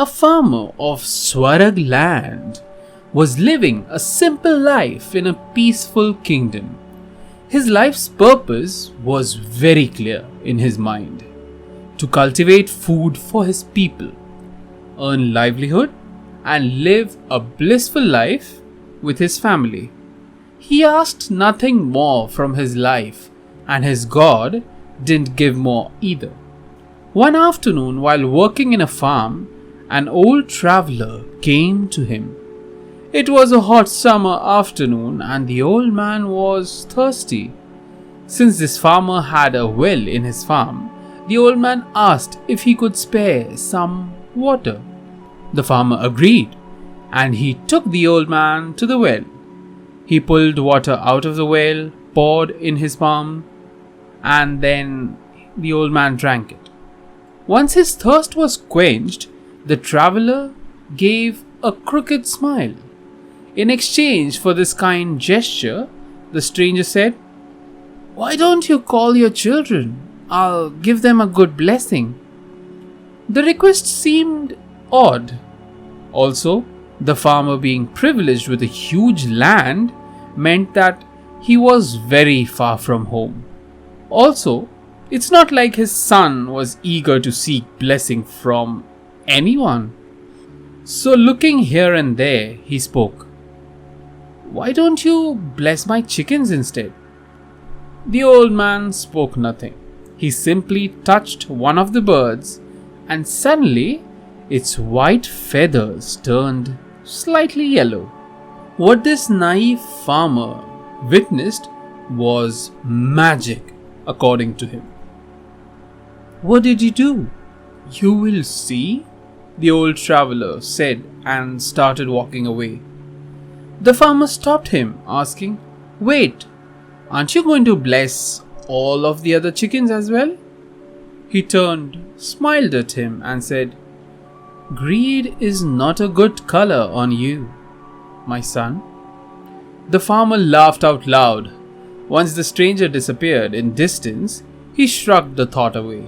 A farmer of Swarag land was living a simple life in a peaceful kingdom. His life's purpose was very clear in his mind: to cultivate food for his people, earn livelihood, and live a blissful life with his family. He asked nothing more from his life, and his God didn't give more either. One afternoon, while working in a farm, an old traveler came to him. It was a hot summer afternoon, and the old man was thirsty. Since this farmer had a well in his farm, the old man asked if he could spare some water. The farmer agreed, and he took the old man to the well. He pulled water out of the well, poured in his palm, and then the old man drank it. Once his thirst was quenched, the traveler gave a crooked smile. In exchange for this kind gesture, the stranger said, "Why don't you call your children? I'll give them a good blessing." The request seemed odd. Also, the farmer being privileged with a huge land meant that he was very far from home. Also, it's not like his son was eager to seek blessing from anyone. So looking here and there, he spoke, "Why don't you bless my chickens instead?" The old man spoke nothing. He simply touched one of the birds, and suddenly its white feathers turned slightly yellow. What this naive farmer witnessed was magic, according to him. "What did you do?" "You will see," the old traveler said, and started walking away. The farmer stopped him, asking, "Wait, aren't you going to bless all of the other chickens as well?" He turned, smiled at him, and said, "Greed is not a good color on you, my son." The farmer laughed out loud. Once the stranger disappeared in distance, he shrugged the thought away.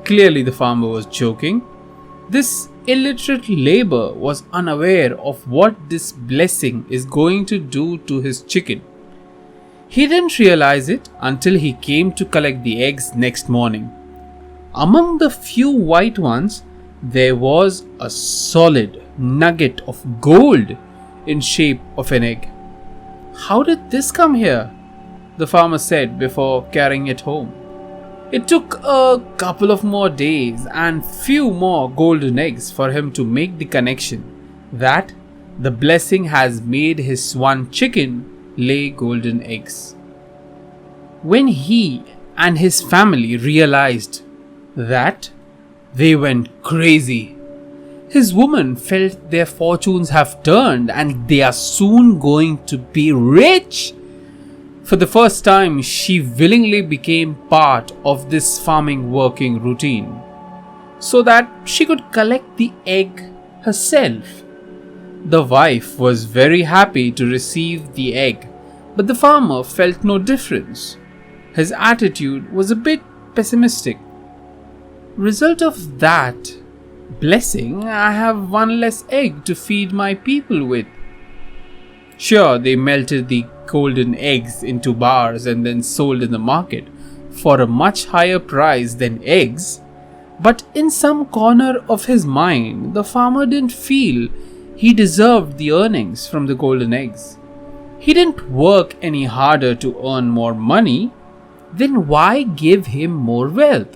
Clearly, the farmer was joking. This illiterate laborer was unaware of what this blessing is going to do to his chicken. He didn't realize it until he came to collect the eggs next morning. Among the few white ones, there was a solid nugget of gold in shape of an egg. "How did this come here?" the farmer said before carrying it home. It took a couple of more days and few more golden eggs for him to make the connection that the blessing has made his one chicken lay golden eggs. When he and his family realized that, they went crazy. His woman felt their fortunes have turned and they are soon going to be rich. For the first time, she willingly became part of this farming working routine so that she could collect the egg herself. The wife was very happy to receive the egg, but the farmer felt no difference. His attitude was a bit pessimistic. Result of that blessing, I have one less egg to feed my people with. Sure, they melted the golden eggs into bars and then sold in the market for a much higher price than eggs, but in some corner of his mind, the farmer didn't feel he deserved the earnings from the golden eggs. He didn't work any harder to earn more money, then why give him more wealth?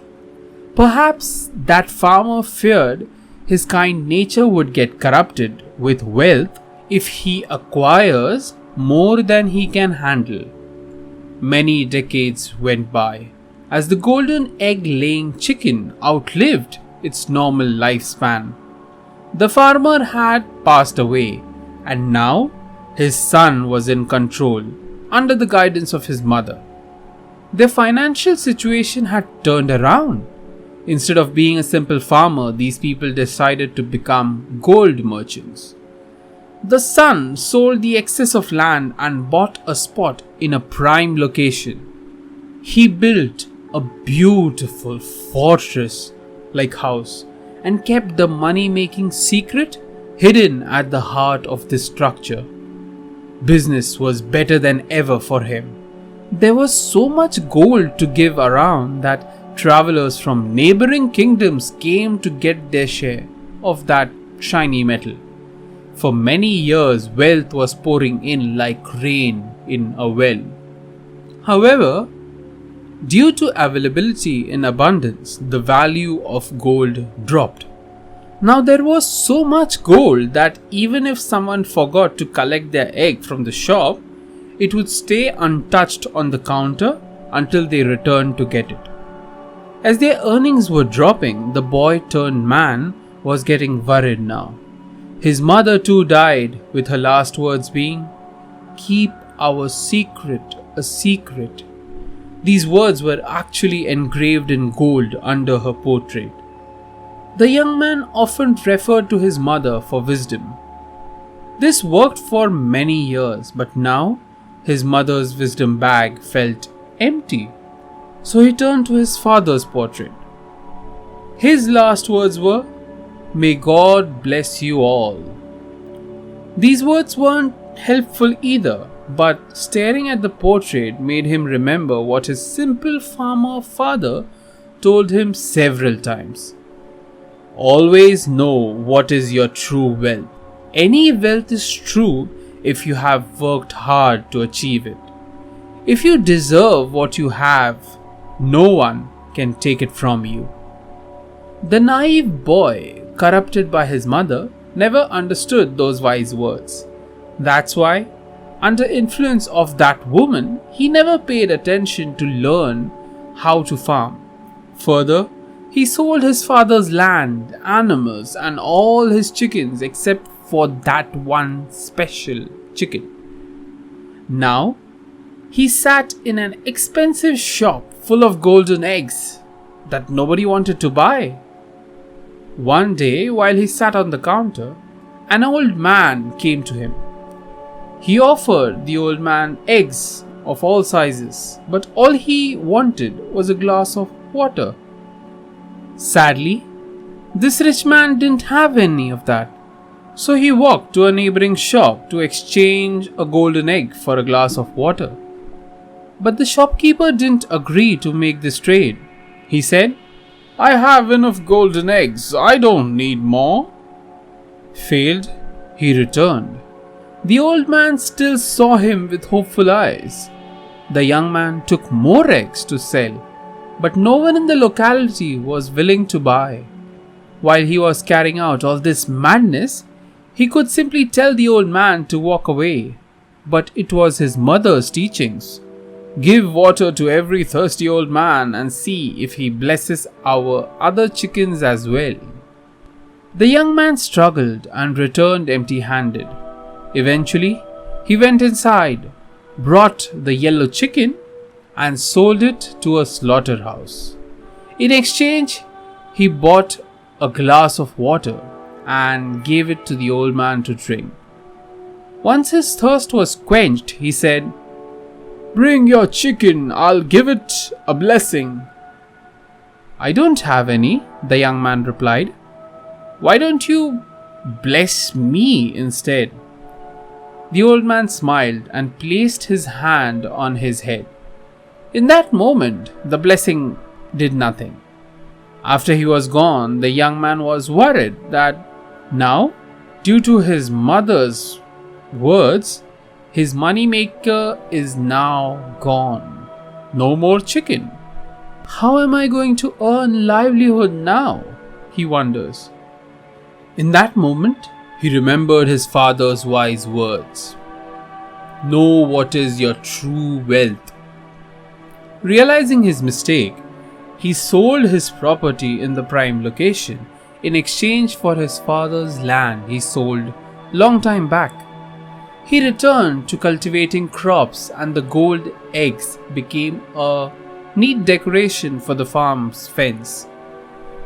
Perhaps that farmer feared his kind nature would get corrupted with wealth if he acquires more than he can handle. Many decades went by as the golden egg-laying chicken outlived its normal lifespan. The farmer had passed away, and now his son was in control under the guidance of his mother. Their financial situation had turned around. Instead of being a simple farmer, these people decided to become gold merchants. The son sold the excess of land and bought a spot in a prime location. He built a beautiful fortress-like house and kept the money-making secret hidden at the heart of this structure. Business was better than ever for him. There was so much gold to give around that travelers from neighboring kingdoms came to get their share of that shiny metal. For many years, wealth was pouring in like rain in a well. However, due to availability in abundance, the value of gold dropped. Now there was so much gold that even if someone forgot to collect their egg from the shop, it would stay untouched on the counter until they returned to get it. As their earnings were dropping, the boy turned man was getting worried now. His mother too died, with her last words being, "Keep our secret a secret." These words were actually engraved in gold under her portrait. The young man often referred to his mother for wisdom. This worked for many years, but now his mother's wisdom bag felt empty. So he turned to his father's portrait. His last words were, "May God bless you all." These words weren't helpful either, but staring at the portrait made him remember what his simple farmer father told him several times. Always know what is your true wealth. Any wealth is true if you have worked hard to achieve it. If you deserve what you have, no one can take it from you. The naive boy, corrupted by his mother, never understood those wise words. That's why, under influence of that woman, he never paid attention to learn how to farm. Further, he sold his father's land, animals, and all his chickens except for that one special chicken. Now, he sat in an expensive shop full of golden eggs that nobody wanted to buy. One day, while he sat on the counter, an old man came to him. He offered the old man eggs of all sizes, but all he wanted was a glass of water. Sadly, this rich man didn't have any of that, so he walked to a neighboring shop to exchange a golden egg for a glass of water. But the shopkeeper didn't agree to make this trade. He said, "I have enough golden eggs, I don't need more." Failed, he returned. The old man still saw him with hopeful eyes. The young man took more eggs to sell, but no one in the locality was willing to buy. While he was carrying out all this madness, he could simply tell the old man to walk away. But it was his mother's teachings. Give water to every thirsty old man and see if he blesses our other chickens as well. The young man struggled and returned empty-handed. Eventually, he went inside, brought the yellow chicken, and sold it to a slaughterhouse. In exchange, he bought a glass of water and gave it to the old man to drink. Once his thirst was quenched, he said, "Bring your chicken, I'll give it a blessing." "I don't have any," the young man replied. "Why don't you bless me instead?" The old man smiled and placed his hand on his head. In that moment, the blessing did nothing. After he was gone, the young man was worried that now, due to his mother's words, his money maker is now gone. No more chicken. How am I going to earn livelihood now? He wonders. In that moment, he remembered his father's wise words. Know what is your true wealth. Realizing his mistake, he sold his property in the prime location in exchange for his father's land he sold long time back. He returned to cultivating crops, and the gold eggs became a neat decoration for the farm's fence.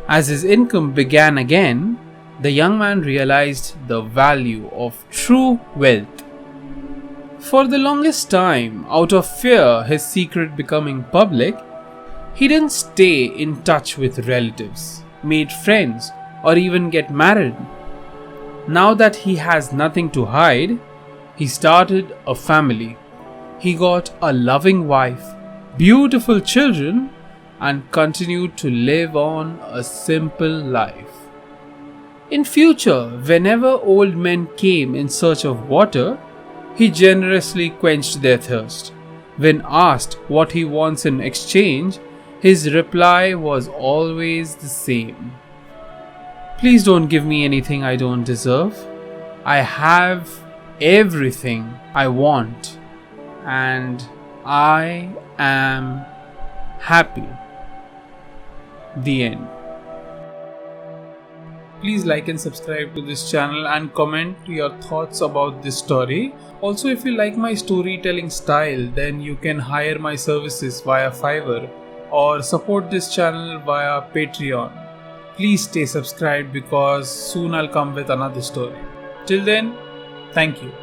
As his income began again, the young man realized the value of true wealth. For the longest time, out of fear his secret becoming public, he didn't stay in touch with relatives, made friends, or even get married. Now that he has nothing to hide, he started a family. He got a loving wife, beautiful children, and continued to live on a simple life. In future, whenever old men came in search of water, he generously quenched their thirst. When asked what he wants in exchange, his reply was always the same. Please don't give me anything I don't deserve. I have everything I want, and I am happy. The end. Please like and subscribe to this channel and comment your thoughts about this story. Also, if you like my storytelling style, then you can hire my services via Fiverr or support this channel via Patreon. Please stay subscribed because soon I'll come with another story. Till then, thank you.